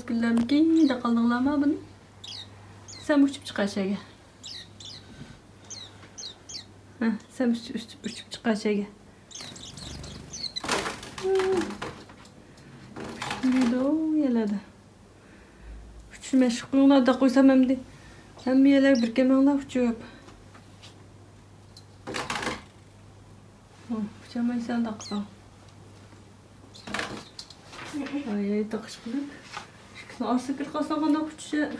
günlermiki de kaldınlar mı bunu? Sen uçup çık aşağıya. Heh, sen uçup çık aşağıya. Şimdi de o yerlerde. Uçuşma şıkkınlar da koysam hem de. Hem bir yerler bir kemanla uçuyor. Uçamayı sen de kısa. Ay takış kılıp. Şıkkın arsı kırkasına kadar uçuşa.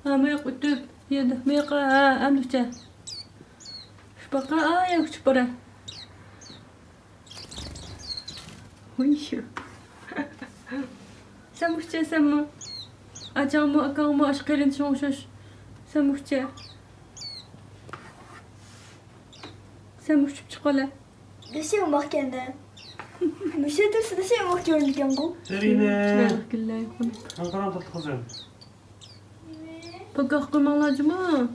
Mayık ütüp. Yedi. Mayık hem uçuşa. Şu baka ay uçup bara. Uyuyor. Sen uçuşa mi? Acağımı, akağımı, aşkırın şonşoş. Sen uçuşa. Sen uçup çık ola. Nasıl olmak kendine? Müşahede nasıl olmak görünüyor bu? Serine. Güller konu. Ankara'dan tatlı kızım. Bakak kımalacı mı?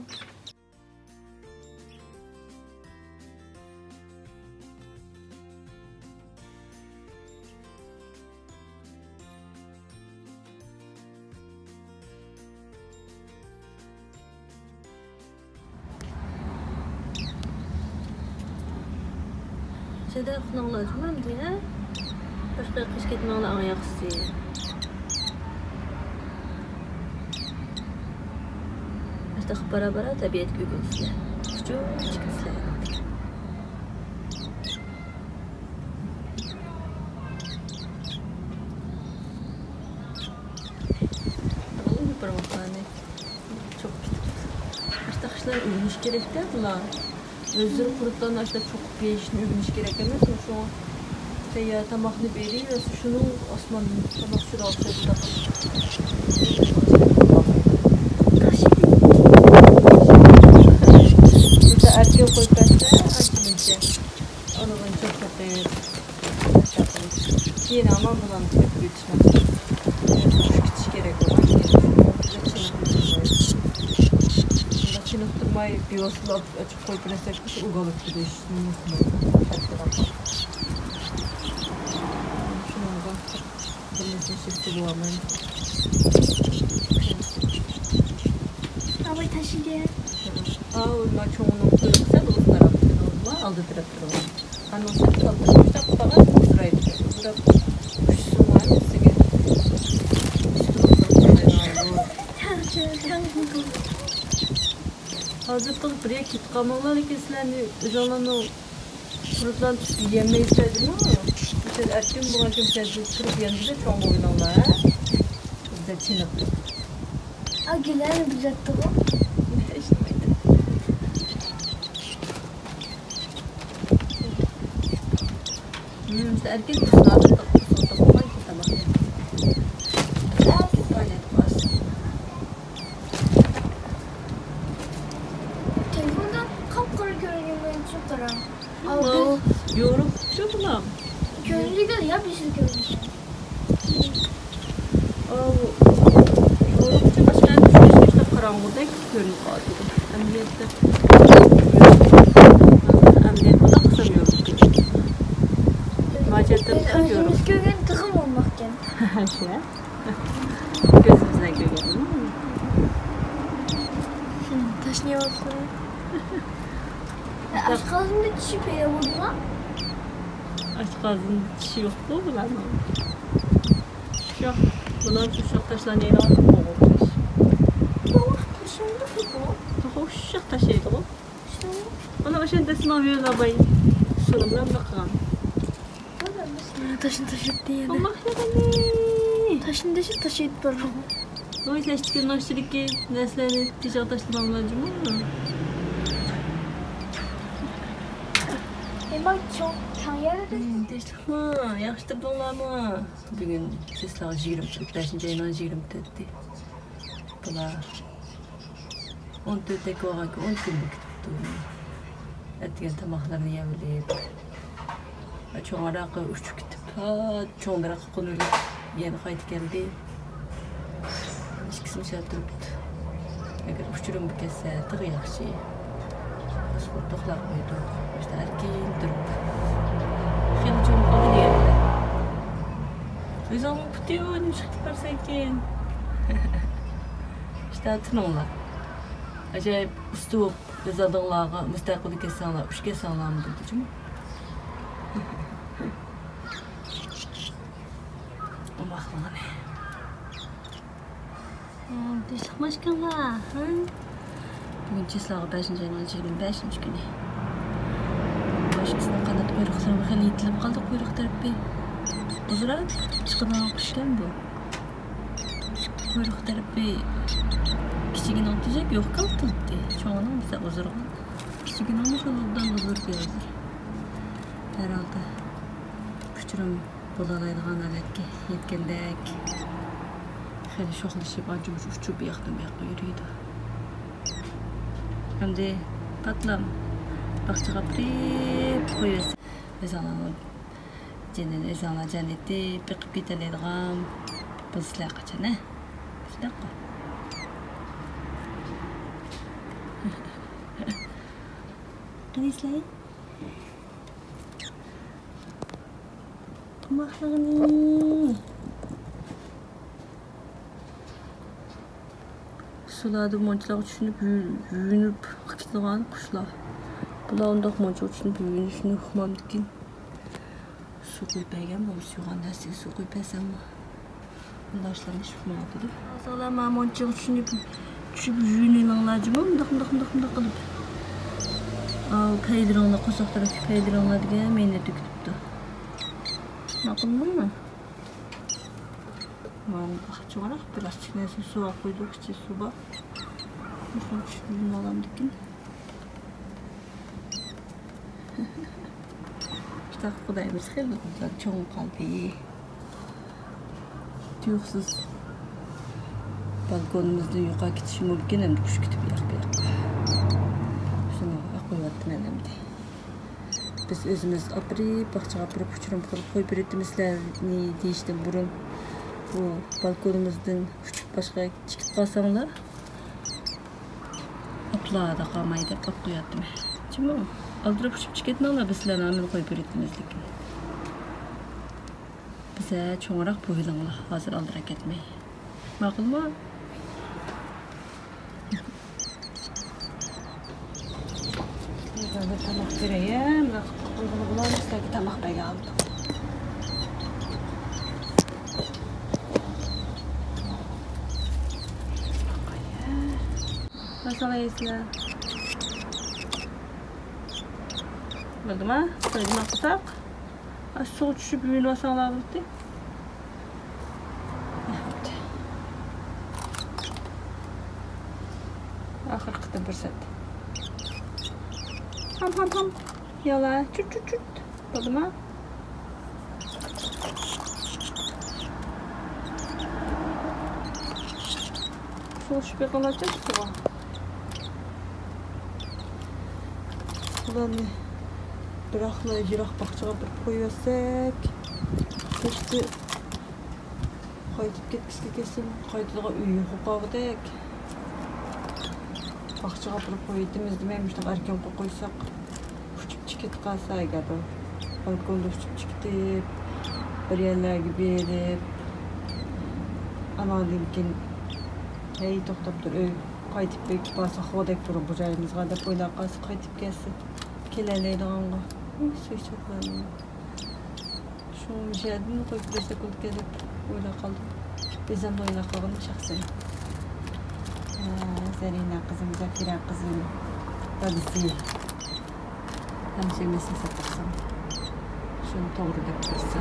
Şeyde kınalacı mı diye? Başka kış gitmeğine ayak istiyor. İşte bara tabiat gögünsüler. Küçük küçükler. Oğlum bir bakmane. Çok küçük. İşte kışlar ürünüş gerek değil bunlar. Özleri kurutlarına işte çok peşin ürünüş gerek emez mi? Şu an ya tamaklı beri ve şunu Osman'ın tamak şurada olsaydı da erkeğe koyarsa açılınca onu ben çok severim. Yine ama bundan çok geçmez. Küçük gerek olan çınıktırmayı bir vasıla açıp koyup resepmiş ugalık gibi düşünüyorsun. Şimdi bu ama. Abi taşı diye. Ama çoğunun kırıksa da o taraftan aldı taraftan. Hani o taraftan kalmışsa falan sıraydı. Burada kuşsun var mı size? Hazır kılıp buraya kit kamanlar ikisilerini özellikle o kurutlan yemeği istedim ama işte erken bugün kimsesiz kırıp yanında çoğun oynarlar. Güzel çınıktı. Güler düzeltti bu. İşte erkek kuşlar da kusurda falan ki tamam. Telefonda kapkara görünüyor benim çok karan. Allah yorum çok mu? Görünüyor da ya bir şey görünüyor. Yorum çok başka bir şey işte karanlıkta görünüyor dedim. Emniyette. Emniyette de kısamıyorum. Macette kısamıyorum. Özümüz göğün tıkım olmakken. Şey. Gözümüzden görüyorum. Taşınıyor olsun. Aşk ağzımda çişi peyde vurdu lan. Aşk ağzının dişi yok bu lan. Şok. Bunlar şu taşlar neyle aldık mı olmuş? Taşındı bu. Hoşçak taşıydı o. İşte o. Ona o şey desin alıyor arabayı. Şunumdan bakalım. Taşın taşıt diye de. Allah yarani. Taşın taşıt böyle. O yüzden işte noşçilik ki neslerini dişe taşıdan alacağım ama. Bak çok kanyarı. Dişlik mi? Yaxşı bunlar mı? Bugün sesler 25 ayından 20 dedi. Bunlar 14 tek olan ki 10 günlük tuttu. Ettiğin tamaklarını yemeleyip. Çoğun araka uçuk gitip. Çoğun araka konulup yeni kayıt geldi. İkisini şey duruptu. Eğer uçurum bir kese tığı yaxşı. Sportoklar koydu. İşte erkeğin durup. Şimdi çok kabul yerler. Biz onu kutuyor, ne çıktı varsa ki. İşte tınыңlar. Acayip üstü olup biz adınlarga müstakil kesanlar, üç kesanlar mı dedi cüm? Bakma ne? Düşük maşkallah. Bugün Çeslağı 5. ayının 25. günü. Başkasının kanat kuyruklarına bakın itilip kaldı kuyruk tarafı. Uzura çıkıdan kuşken bu. Kuyruk tarafı küçüğün olacak yok kaldı. Çoğunun bize uzur kaldı. Küçüğün olmuş olduğundan uzur gözür. Herhalde küçürüm bulalaydıgan aletke yetkendek. Hali şoxlaşıp acımış uçup yaktan yürüydü. Hem de patlam bakçaga pirip koyuyorsun. Özananı cenin özana cenneti pekip giteleydiğim bu silah kaçan ne? Silah koy. Hadi silahı. Mahlanı. Sularda monçlar uçunup yürünüp kıçlıgan kuşlar. Bular ondaq monçlar uçunup yürünüşünü hükmamdıkin. Su koyup egen bu suygan dersiga su koyup esen mi? Bundaşlarmış hükmadı değil. Asalar ma monçlar uçunup yürünüyorlar cımı mındaq qılıp. Al peydironla qo'saq tarafı peydironla degan meni tüküptü. Ma'qul mı? Çoğarak biraz çiğnesi suya koyduk, içi su var. Şunu çiğnelim alalım dikin. İşte Kudayımız hayırlı güzel, çoğun kalbi. Tüyüksüz balkonumuzda yukarı gitişim mümkün hem de kuş kütüp yak. Şunu koyuvattım elimde. Biz özümüz apırıp, bakçağa apırıp, uçurum koyup üretimizlerini deyiştim burun. Bu balkonumuzdan küçük başka çıkıp kalsanlar aplağa da kalmayı da bak koyattım. Şimdi o aldırıp uçup çıketmezler biz sizlerle amel koyup üretimizlik. Bize çoğarak bu yılınla hazır aldırak etmeyi. Mağıl mı? Böyle tamak vereyim. Bunu bulamazsa ki tamak bey aldım. Nasıl yiyesler? Oldu mu? Koydum akısak. Su uçuşup ürünü basanlar bitti. Ahır kıtı bir set. Ham. Yola çut. Oldu mu? Su uçuşup yakalacak su. Ulan bırakla yırak bakçağa bir koyuyorsak işte kayıtıp gitmişti kesin kayıtığa üyü hukavdek bakçağa bir koyduğumuz demeymiştik erken koysak küçük çıkıp kalsa eğer o balkonda küçük çıkıp bir yerlerge berip ana dedim hey toxtap dur öy kayıtıp belki basa havadek durun bu cayımızga da koylar kalsa kayıtıp gelsin keleleydi anğa. Su içeklerim. Şu müşahedini koyup destek olup gelip oyla kaldım. Bizden de oyla kaldım şahsen. Zerina kızım, Zakira kızım. Dadisi. Hem sevmesini satarsam. Şunu doğru da kırsa.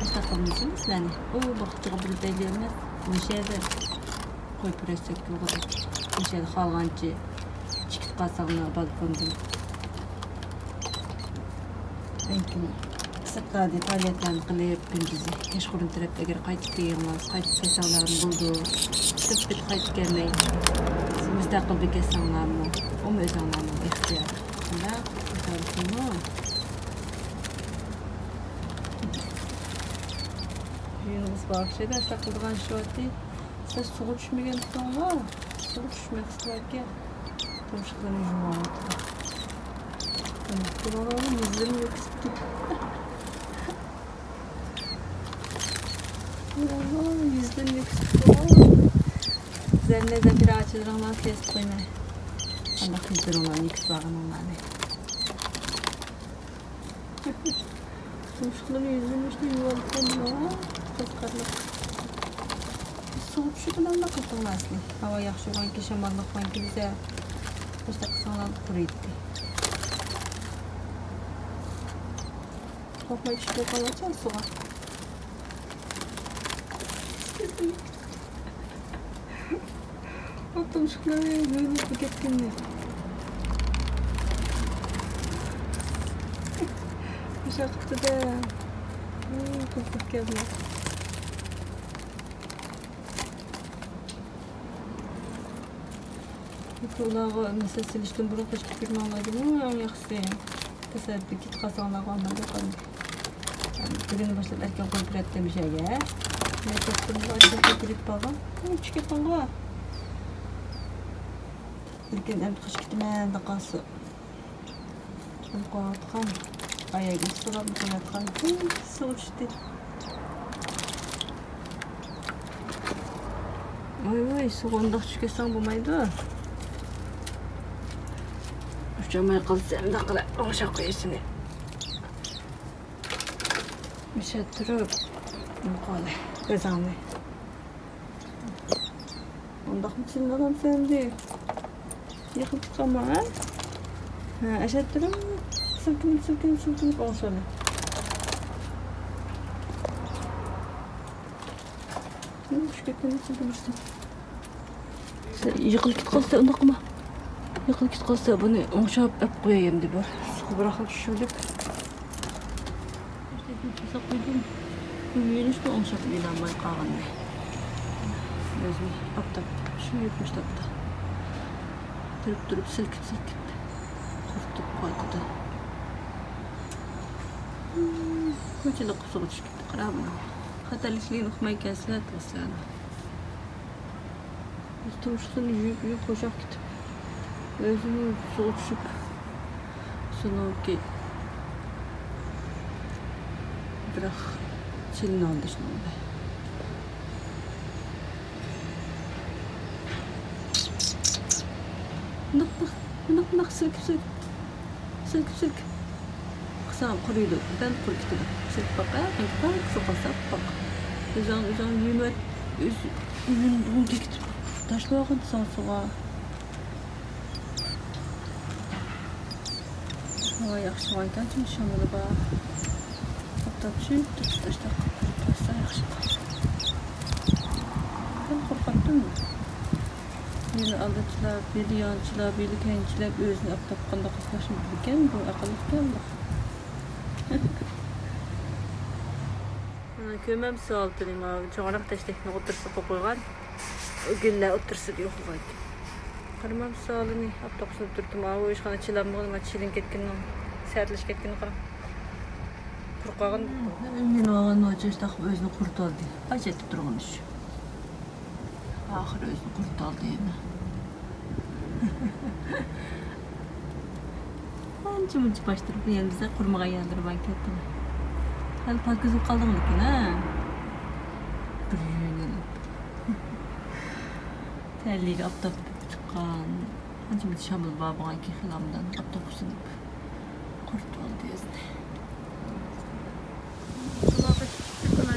İşte kalmışsınız yani. O bakıcığa bir belirmez. Müşahede koyup destek olup. Müşahede halgancı. Çıkıp kalsağına balkonda. Mümkün sırtlarda faaliyetlerini kılıp gündüzü keşkurun tarafta eğer kayıtıp gelmez, kayıtıp kesanlarını buldu, tıp kayıtıp gelmeyi, müstakil bir kesanlarını, o müzanlarını ihtiyar. Bunda kurtarısın mı? Yunus bahçede sakladığın şu eti, sen su düşmegen sonra, su düşmek isterken, komşularını jumalı. Buraların yüzlerim yok sıktı. Yüzlerim yok sıktı. üzerine de bir açılırlar kes koyma. Allah güzel olan ikisi bağın onlarını. Tuşların yüzünün işte yuvalıklarına kızkarlık. Soğuk şu kadar da katılmazdı. Hava yaxşı olan ki şamanlık var ki bize işte kısalan kuruydu. Korkma içinde kalacağız soğuk. Attım şıkları böyle paketkinler. Aşağı çıktı da. Kızlık geldi. Kulağı mesela silişten buraya kaçıp girmemeliydim ama yaxşı. Tesadüf git kazanlar almadı kaldı. Bugün başladı erken koyup ürettiğim şeye. Ne yaptım bu açık girip bağım. Küçük yapalım. Bugün hem kış gitmeden de kalsı. Şimdi koyatkan. Ayağı sıra bir koyatkan. Su uçtu. Oy soğundaq çıkırsan bulmaydı. Uçamaya kalsam da kala aşağı koyasını. Bir şey durup mukale kazandı. Ondaq mı çınladan sendi? Yıkıp çıkama ha? Aşağı durup sırkınıp olsana. Şu kökünü sırkınırsın. Yıkılıp git kalsa ondaqma. Yıkılıp git kalsa bunu oңşап öp koyayım diye var. Su bırakıp şöyle. Tuza koydum. Yürüyüş de oңşап inanmay qalğandı. Özüm aptap şunu yutmuş taptı. Durup silkip kurtup koydu. Koçunda kusuğu düşüp qarabına. Xatarlikliğini uqmay kəsilər təslərini. Turşusunu yuyup koşaq gitip. Özünü suğa düşüp. Sonra ki bırak çilini aldı şimdi. Bak silkip. Kısam kuruydu. Ben kuru gitti. Silkip bak ya. Kısa bak. Üzan yümet. Üzün dikti. Taşlı ağın soğuğa. Hava yaxşı varken şimdi şamını bağa. Hatta taşta yaxşı var. Ben korkattım mı? Biri aldıçılar, biri yancılar, biri kendiçiler özünü aptapkanda kıslaşım bilirken bu akıllık geldi. Kömem sağaltırım abi. Çoğanak taştakını otursa koygan. Gülle otursa diyor koygan. Karmam sağlığını aptapsını tuttum abi. O işkana çılamığını çilin ketkinden, sertleş ketkinden karam. Kurqağın. Men oğan ocaş takıp özünü kurtaldı. Acayip durğun iş. Ahir özünü kurtaldı yine. Anca baştırıp yanımıza kurmağa yandırıp kettim. Hal pakızı kaldığını ki ha. Terliği aptap çıkan. Anca şamıl babana ki xilamdan aptap usunup kurtaldı yazdı. Kulağıma çıktılar.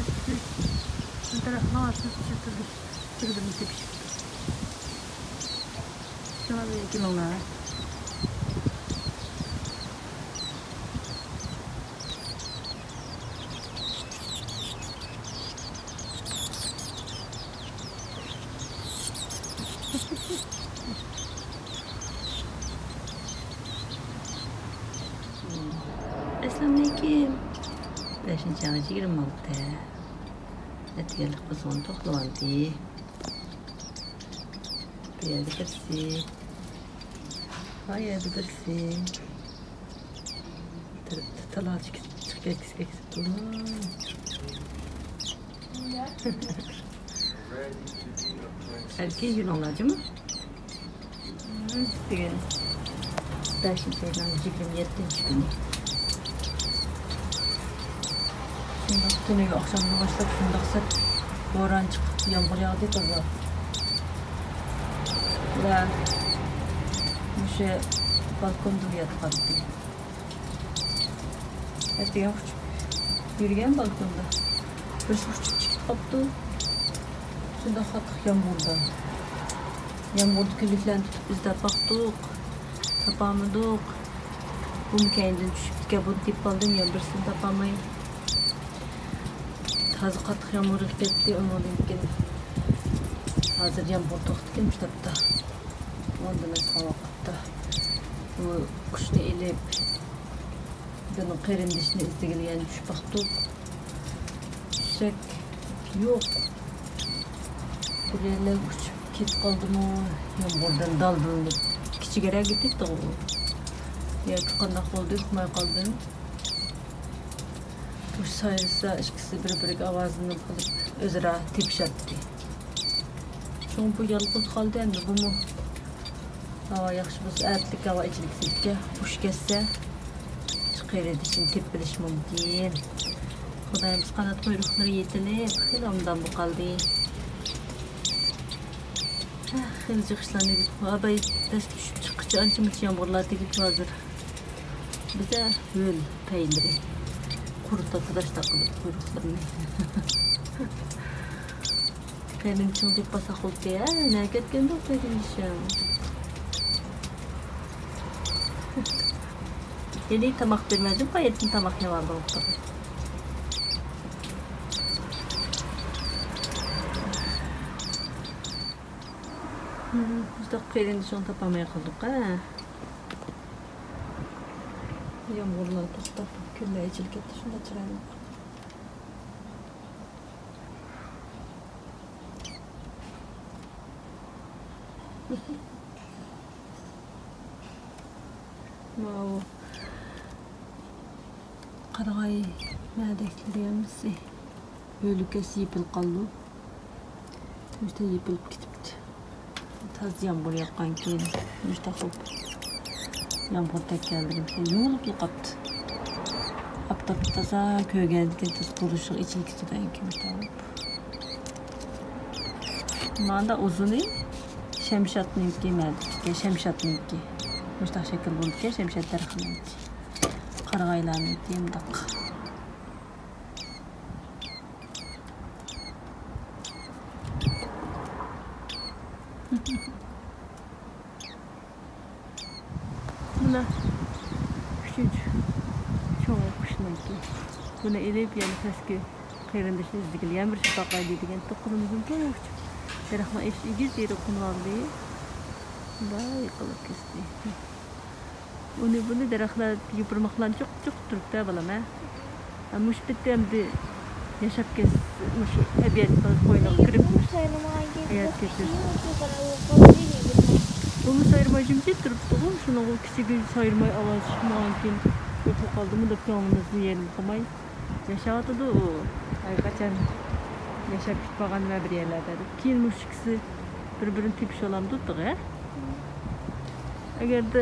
Bir tarafına çıktı. Çıktı mı tepişip. Şuna bir kilolar. Assalamualaikum. Beşinci ağacı 26. Etkilik kızın toxlandı. Bir yerde kırsı. Hayır bir kırsı. Talar çıkıyor kısık tulan. Erkeği gün olacı mı? Bugün. Beşinci aydan 27. günü. Tünüge akşamına başlap şundaq sert boran çıkıp yağmur yağdı kızlar. va o'sha balkonda uyatqandi. Ertaga uçup yürüyen balkonda. Birisi uçup çıkıp qopdi. Shunda qattiq yomg'irda. Yomg'irni kunliklarni tutib izlab baqdik. Topolmadik. Bu mukayindan tushibdi, buni deb qoldim, yana birisini topolmay. Hozir qattiq yomg'ir ketdi, undan keyin hozir yomg'ir to'xtagan mushtapda. Ondan qavaqda. Bu qushni elib bunun qerindishini izdigiligini tushib baqdik. Tushsak yo'q. Buraylar uçup ketib qoldimi? Yomg'irdan daldilinib kichigara ketdi u. Yoki qanday bo'ldi, uqmay qoldim. Bu sayrisa ikkisi bir-biriga ovozini qilib o'zaro tepishadi. So'ng bu yolg'iz qoldi endi bumi. Havo yaxshi bo'lsa, ertlik havo ichlikka xush kelsa, chiqar edishini tepilish mumkin. Xudoyimiz qanot quyruqlari yetilib, xeyli omdan bu qoldi. Xeyli chiqishlarni abay dast tushib chiqqıcha ancha-muncha yomg'irlar tegib hozir. Biza yo'l paylari. Quruqda qudashda qilib quyruqlarni. Qeylin chingib basa qoldi-ya, nima ketganda o'qiyishim. Yeni tamak vermedim, payetin tamak ne vardı ortada. Biz de qeylin şunu tapamaya kıldık ha. Yağmurlar to'xtab, kunlar echilib ketdi, shunda chiqaylik. Wow. Qarag'ay ma'daklar yamisi. O'likasi yepilib qoldi. Juda yepilib ketibdi. Taz yomg'ir yoqqan keyin juda xo'p. Yomg'ir tekkanligim yo'lib yo'qotdi. Aptap toza ko'rgandan tez qurishib ichilkidan keyin tavib. Manda uzuni Şemşatniki ma'dakga Şemşatniki. Mustaq shakl bo'lgan Şemşat tarixini. Qarag'aylarni yemdiq. Buna üçüncü çoğu kuşnaki. Buna elip yani eski qeyrindishni izdigilan bir shafaqay deydigan to'qimizim yo'q. Daraxtma ish igiz yeri qunvaldi. Da yiqilib ketdi. Buni daraxtlar yupurmoqlar çok turibdi balama. Mush bitta endi yashab ketdi. Mush abiyat qo'yib kirib hayat ketdi. Bu sayırma jimti turibdi. Shuni u kichik sayırma ovoz chiqmagan keyin yo'qolib qoldimi deb ko'nglimizni yerim qilmay yashayotdi u. Qachon yashab ketmagan bir yerlarda. Keyin mush ikkisi bir-birini tepish olamdi-da. Agarda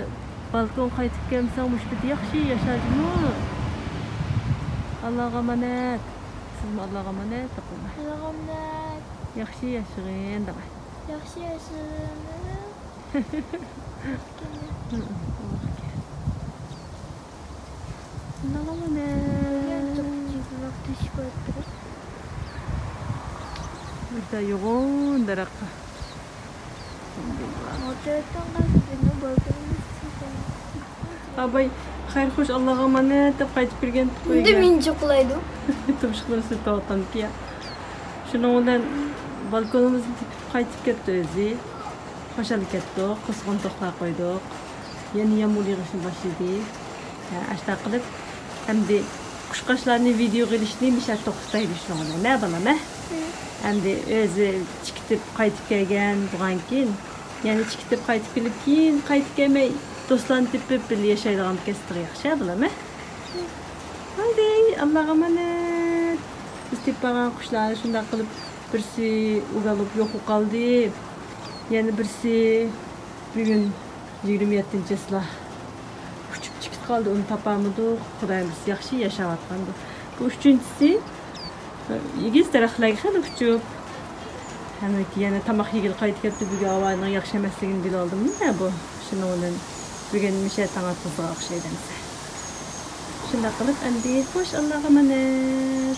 balkon qaytib kelsam mush bitta yaxshi yashashmi? Allohga amanat. Sizmi Allohga amanat taqulma. Allohga amanat. Yaxshi yashag'in dema. Yaxshi yashag'in. Allohga amanat. Burada yoğun daraxtlar. Abay xayr xo'sh Allohga amanat deb qaytib kelgan qo'ygan. Endi men cho'qlaydim. Tumshuqlar sirtayotganki ya. Shuningdan balkonimizni tepib qaytib ketdi o'zi. Qo'shilib ketdi, qizg'in to'xtab qo'ydik. Yana yomg'ir yog'ishni boshladi. Ashta qilib hamda qushqochlarni video qilishni mishat to'xtataylik shuningdan. Nima bo'lama? Hamda o'zi chiqib qaytib kelgan bo'lgan keyin, ya'ni chiqib qaytib kelib keyin qaytib kelmay do'stlarni tepib bir yashaydigan kestir yaxshi bo'lama? Haydi, Allohga amanat. Biz tepgan qushlarni shunday qilib birsi ugalib yo'qib qoldi. Yana birsi bugun 27-sida uçup chiqib qoldi, uni topamidik. Xudoyimiz yaxshi yashayotgandi. Bu uchinchisi yigiz daraxtlarga xali uçup Hani ki yani tamak yigil kayıt kepti büge avanın yakşı emasligini bil aldım ne bu? Şunu onun bügenmişe tanatlısı akşaydansa. Şunda kılıp andi hoş Allah'a emanet.